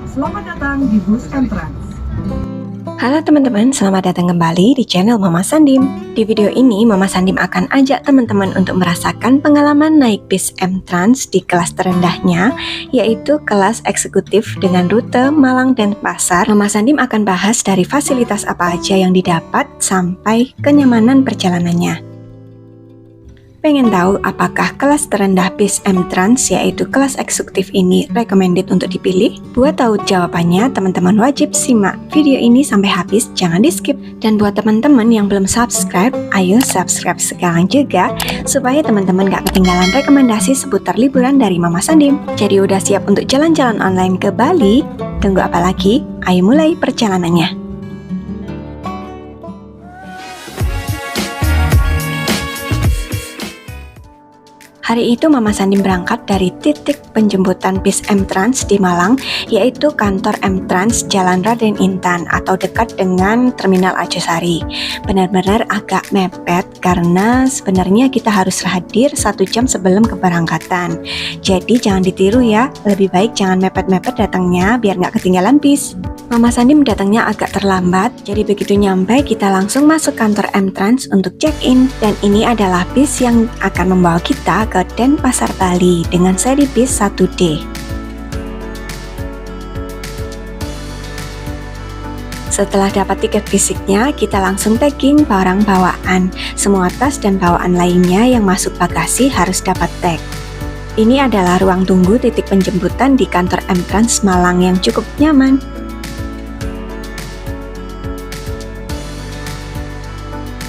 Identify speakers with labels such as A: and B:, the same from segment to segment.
A: Selamat datang di Bus Entrance.
B: Halo teman-teman, selamat datang kembali di channel Mama Sandim. Di video ini, Mama Sandim akan ajak teman-teman untuk merasakan pengalaman naik bis M-Trans di kelas terendahnya, yaitu kelas eksekutif dengan rute Malang dan Pasar. Mama Sandim akan bahas dari fasilitas apa aja yang didapat sampai kenyamanan perjalanannya. Pengen tahu apakah kelas terendah bis M-Trans yaitu kelas eksekutif ini recommended untuk dipilih? Buat tahu jawabannya, teman-teman wajib simak video ini sampai habis, jangan di skip. Dan buat teman-teman yang belum subscribe, ayo subscribe sekarang juga supaya teman-teman gak ketinggalan rekomendasi seputar liburan dari Mama Sandim. Jadi udah siap untuk jalan-jalan online ke Bali? Tunggu apa lagi? Ayo mulai perjalanannya. Hari itu Mama Sandim berangkat dari titik penjemputan bis M-Trans di Malang, yaitu kantor M-Trans Jalan Raden Intan atau dekat dengan Terminal Arjosari. Benar-benar agak mepet karena sebenarnya kita harus hadir 1 jam sebelum keberangkatan. Jadi jangan ditiru ya, lebih baik jangan mepet-mepet datangnya biar nggak ketinggalan bis. Mama Sandim datangnya agak terlambat, jadi begitu nyampe kita langsung masuk kantor M-Trans untuk check-in. Dan ini adalah bis yang akan membawa kita ke Denpasar Bali dengan seri bis 1D. Setelah dapat tiket fisiknya, kita langsung tagging barang bawaan. Semua tas dan bawaan lainnya yang masuk bagasi harus dapat tag. Ini adalah ruang tunggu titik penjemputan di kantor M-Trans Malang yang cukup nyaman.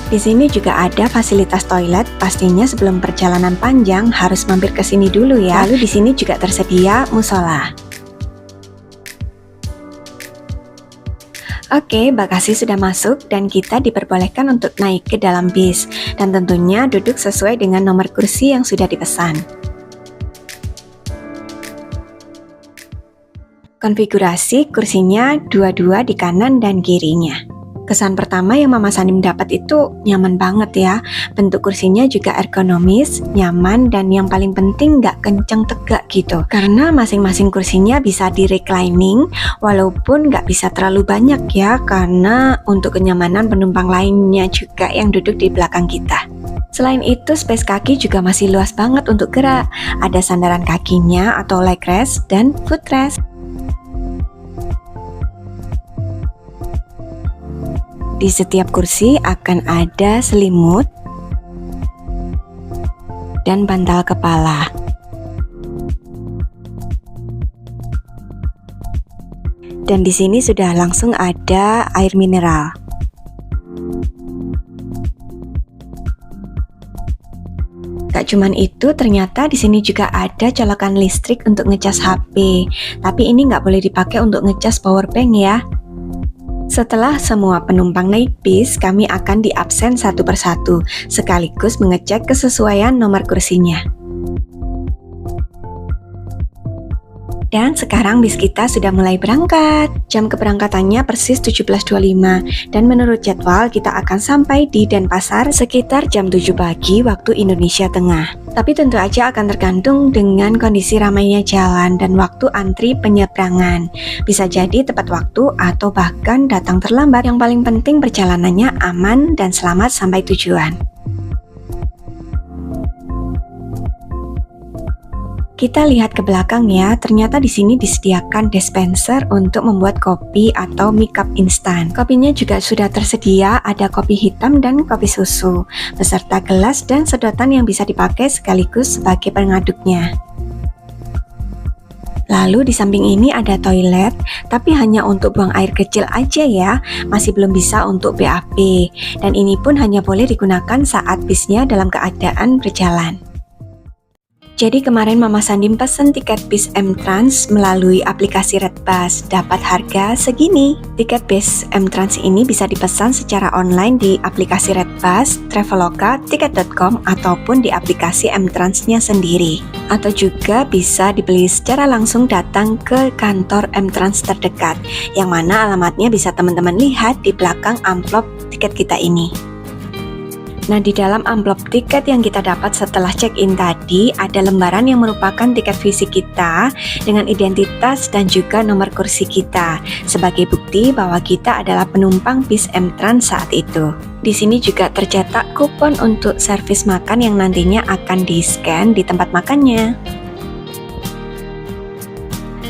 B: Di sini juga ada fasilitas toilet, pastinya sebelum perjalanan panjang harus mampir ke sini dulu ya. Lalu di sini juga tersedia musola. Oke, bagasi sudah masuk dan kita diperbolehkan untuk naik ke dalam bis. Dan tentunya duduk sesuai dengan nomor kursi yang sudah dipesan. Konfigurasi kursinya 2-2 di kanan dan kirinya. Kesan pertama yang Mama Sandim dapat itu nyaman banget ya. Bentuk kursinya juga ergonomis, nyaman, dan yang paling penting nggak kenceng tegak gitu. Karena masing-masing kursinya bisa di reclining, walaupun nggak bisa terlalu banyak ya, karena untuk kenyamanan penumpang lainnya juga yang duduk di belakang kita. Selain itu, space kaki juga masih luas banget untuk gerak. Ada sandaran kakinya atau leg rest dan footrest. Di setiap kursi akan ada selimut dan bantal kepala. Dan di sini sudah langsung ada air mineral. Gak cuman itu, ternyata di sini juga ada colokan listrik untuk ngecas HP. Tapi ini nggak boleh dipakai untuk ngecas powerbank ya. Setelah semua penumpang naik bis, kami akan diabsen satu persatu, sekaligus mengecek kesesuaian nomor kursinya. Dan sekarang bis kita sudah mulai berangkat. Jam keberangkatannya persis 17.25 dan menurut jadwal kita akan sampai di Denpasar sekitar jam 7 pagi waktu Indonesia Tengah. Tapi tentu aja akan tergantung dengan kondisi ramainya jalan dan waktu antri penyeberangan. Bisa jadi tepat waktu atau bahkan datang terlambat. Yang paling penting perjalanannya aman dan selamat sampai tujuan. Kita lihat ke belakang ya, ternyata di sini disediakan dispenser untuk membuat kopi atau make up instan. Kopinya juga sudah tersedia, ada kopi hitam dan kopi susu, beserta gelas dan sedotan yang bisa dipakai sekaligus sebagai pengaduknya. Lalu di samping ini ada toilet, tapi hanya untuk buang air kecil aja ya, masih belum bisa untuk BAB. Dan ini pun hanya boleh digunakan saat bisnya dalam keadaan berjalan. Jadi kemarin Mama Sandim pesen tiket bis M-Trans melalui aplikasi Redbus, dapat harga segini. Tiket bis M-Trans ini bisa dipesan secara online di aplikasi Redbus, Traveloka, Tiket.com ataupun di aplikasi M-Transnya sendiri. Atau juga bisa dibeli secara langsung datang ke kantor M-Trans terdekat, yang mana alamatnya bisa teman-teman lihat di belakang amplop tiket kita ini. Nah, di dalam amplop tiket yang kita dapat setelah check-in tadi, ada lembaran yang merupakan tiket fisik kita dengan identitas dan juga nomor kursi kita, sebagai bukti bahwa kita adalah penumpang bis M-Trans saat itu. Di sini juga tercetak kupon untuk servis makan yang nantinya akan di-scan di tempat makannya.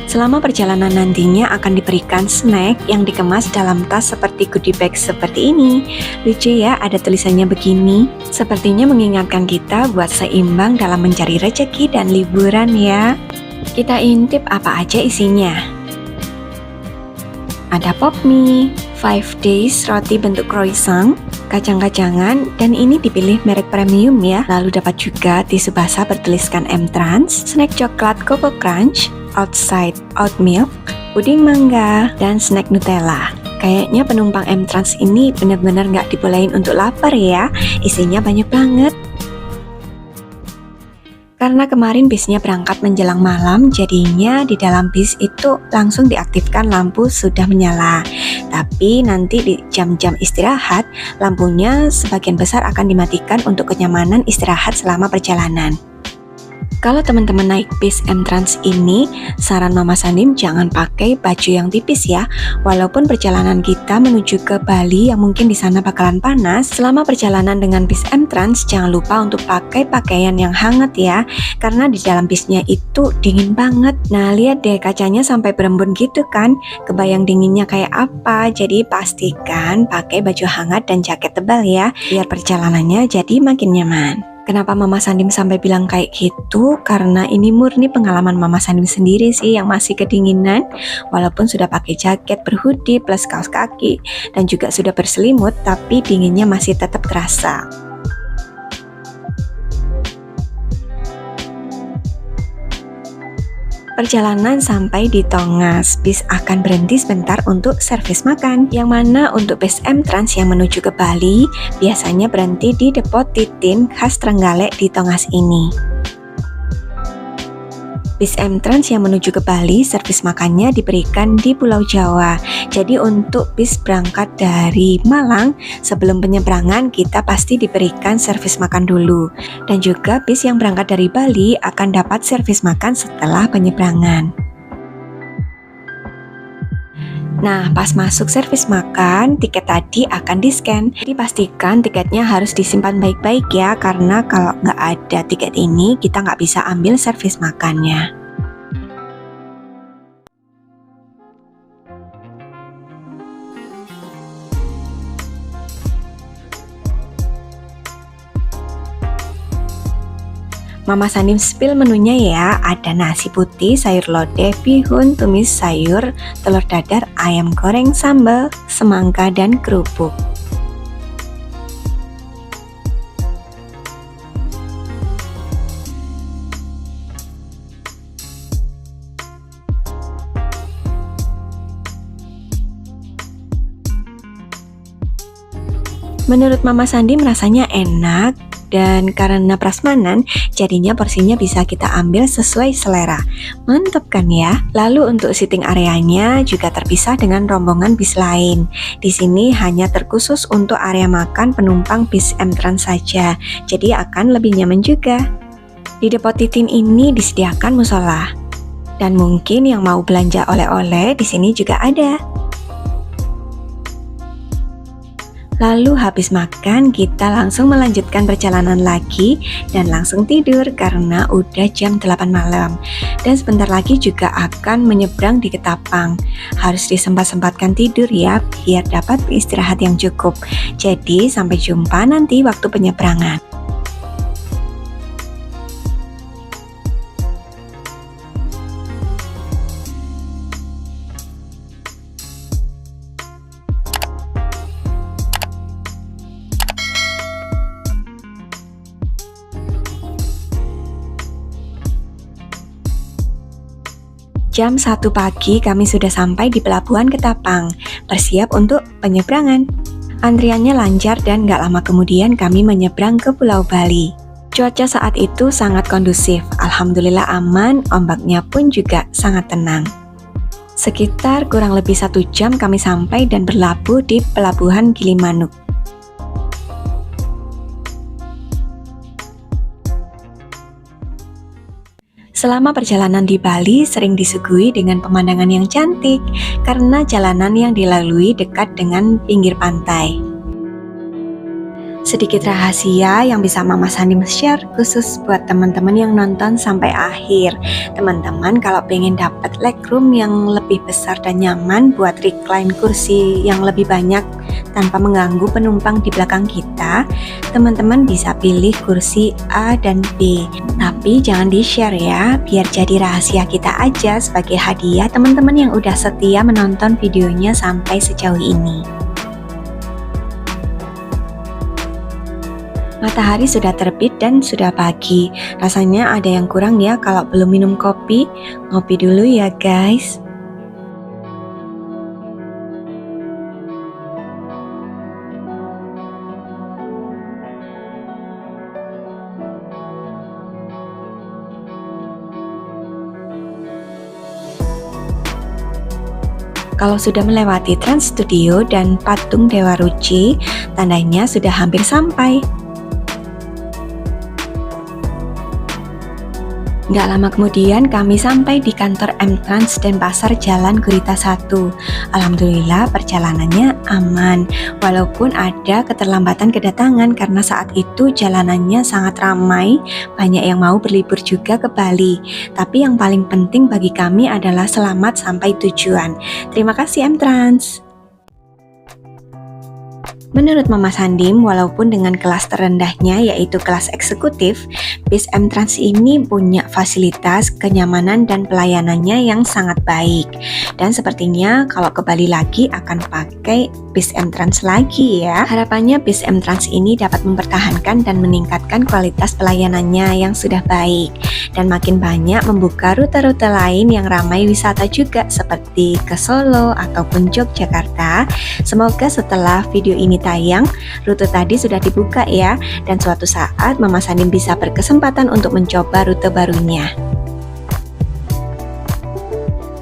B: Selama perjalanan nantinya akan diberikan snack yang dikemas dalam tas seperti goodie bag seperti ini. Lucu ya, ada tulisannya begini. Sepertinya mengingatkan kita buat seimbang dalam mencari rezeki dan liburan ya. Kita intip apa aja isinya. Ada pop mie, 5 days roti bentuk croissant, kacang-kacangan, dan ini dipilih merek premium ya. Lalu dapat juga tisu basah bertuliskan M-Trans, snack coklat Coco Crunch, outside oat milk, puding mangga, dan snack Nutella. Kayaknya penumpang M-Trans ini benar-benar nggak dibolehin untuk lapar ya, isinya banyak banget. Karena kemarin bisnya berangkat menjelang malam, jadinya di dalam bis itu langsung diaktifkan lampu sudah menyala. Tapi nanti di jam-jam istirahat, lampunya sebagian besar akan dimatikan untuk kenyamanan istirahat selama perjalanan. Kalau teman-teman naik bis M-Trans ini, saran Mama Sandim jangan pakai baju yang tipis ya. Walaupun perjalanan kita menuju ke Bali yang mungkin di sana bakalan panas, selama perjalanan dengan bis M-Trans jangan lupa untuk pakai pakaian yang hangat ya. Karena di dalam bisnya itu dingin banget. Nah, lihat deh kacanya sampai berembun gitu kan. Kebayang dinginnya kayak apa. Jadi pastikan pakai baju hangat dan jaket tebal ya, biar perjalanannya jadi makin nyaman. Kenapa Mama Sandim sampai bilang kayak gitu? Karena ini murni pengalaman Mama Sandim sendiri sih yang masih kedinginan. Walaupun sudah pakai jaket berhoodie plus kaos kaki dan juga sudah berselimut, tapi dinginnya masih tetap terasa. Perjalanan sampai di Tongas, bis akan berhenti sebentar untuk servis makan. Yang mana untuk bis M-Trans yang menuju ke Bali, biasanya berhenti di Depot Titin khas Trenggalek di Tongas ini. Bis M-Trans yang menuju ke Bali, servis makannya diberikan di Pulau Jawa. Jadi untuk bis berangkat dari Malang, sebelum penyeberangan kita pasti diberikan servis makan dulu. Dan juga bis yang berangkat dari Bali akan dapat servis makan setelah penyeberangan. Nah, pas masuk servis makan, tiket tadi akan di-scan. Jadi pastikan tiketnya harus disimpan baik-baik ya, karena kalau nggak ada tiket ini, kita nggak bisa ambil servis makannya. Mama Sandim spill menunya ya, ada nasi putih, sayur lodeh, bihun, tumis sayur, telur dadar, ayam goreng, sambal, semangka, dan kerupuk. Menurut Mama Sandim rasanya enak, dan karena prasmanan jadinya porsinya bisa kita ambil sesuai selera. Mantap kan ya? Lalu untuk sitting areanya juga terpisah dengan rombongan bis lain. Di sini hanya terkhusus untuk area makan penumpang bis M-Trans saja, jadi akan lebih nyaman juga. Di Depot Titin ini disediakan musola, dan mungkin yang mau belanja oleh-oleh di sini juga ada. Lalu habis makan kita langsung melanjutkan perjalanan lagi dan langsung tidur karena udah jam 8 malam. Dan sebentar lagi juga akan menyeberang di Ketapang. Harus disempat-sempatkan tidur ya biar dapat istirahat yang cukup. Jadi sampai jumpa nanti waktu penyeberangan. Jam 1 pagi kami sudah sampai di Pelabuhan Ketapang, bersiap untuk penyeberangan. Antriannya lancar dan gak lama kemudian kami menyeberang ke Pulau Bali. Cuaca saat itu sangat kondusif, alhamdulillah aman, ombaknya pun juga sangat tenang. Sekitar kurang lebih 1 jam kami sampai dan berlabuh di Pelabuhan Gilimanuk. Selama perjalanan di Bali sering disuguhi dengan pemandangan yang cantik karena jalanan yang dilalui dekat dengan pinggir pantai. Sedikit rahasia yang bisa Mama Sandim share khusus buat teman-teman yang nonton sampai akhir. Teman-teman kalau pengen dapat legroom yang lebih besar dan nyaman buat recline kursi yang lebih banyak tanpa mengganggu penumpang di belakang kita, teman-teman bisa pilih kursi A dan B. Tapi jangan di-share ya, biar jadi rahasia kita aja sebagai hadiah teman-teman yang udah setia menonton videonya sampai sejauh ini. Matahari sudah terbit dan sudah pagi. Rasanya ada yang kurang ya kalau belum minum kopi. Ngopi dulu ya guys. Kalau sudah melewati Trans Studio dan patung Dewa Ruci, tandanya sudah hampir sampai. Nggak lama kemudian kami sampai di kantor M-Trans Denpasar Jalan Gurita 1. Alhamdulillah perjalanannya aman, walaupun ada keterlambatan kedatangan karena saat itu jalanannya sangat ramai, banyak yang mau berlibur juga ke Bali. Tapi yang paling penting bagi kami adalah selamat sampai tujuan. Terima kasih M-Trans. Menurut Mama Sandim, walaupun dengan kelas terendahnya yaitu kelas eksekutif, bis M-Trans ini punya fasilitas, kenyamanan, dan pelayanannya yang sangat baik. Dan sepertinya kalau ke Bali lagi akan pakai bis M-Trans lagi ya. Harapannya bis M-Trans ini dapat mempertahankan dan meningkatkan kualitas pelayanannya yang sudah baik. Dan makin banyak membuka rute-rute lain yang ramai wisata juga seperti ke Solo ataupun Yogyakarta. Semoga setelah video ini tayang, rute tadi sudah dibuka ya, dan suatu saat Mama Sandim bisa berkesempatan untuk mencoba rute barunya.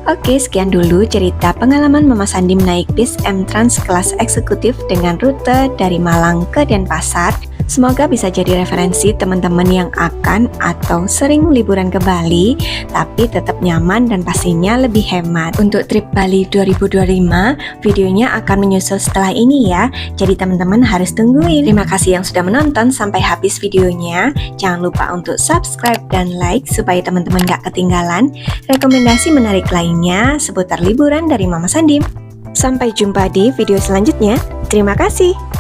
B: Oke, sekian dulu cerita pengalaman Mama Sandim naik bis M-Trans kelas eksekutif dengan rute dari Malang ke Denpasar. Semoga bisa jadi referensi teman-teman yang akan atau sering liburan ke Bali, tapi tetap nyaman dan pastinya lebih hemat. Untuk trip Bali 2025, videonya akan menyusul setelah ini ya, jadi teman-teman harus tungguin. Terima kasih yang sudah menonton sampai habis videonya. Jangan lupa untuk subscribe dan like supaya teman-teman gak ketinggalan rekomendasi menarik lainnya seputar liburan dari Mama Sandim. Sampai jumpa di video selanjutnya. Terima kasih.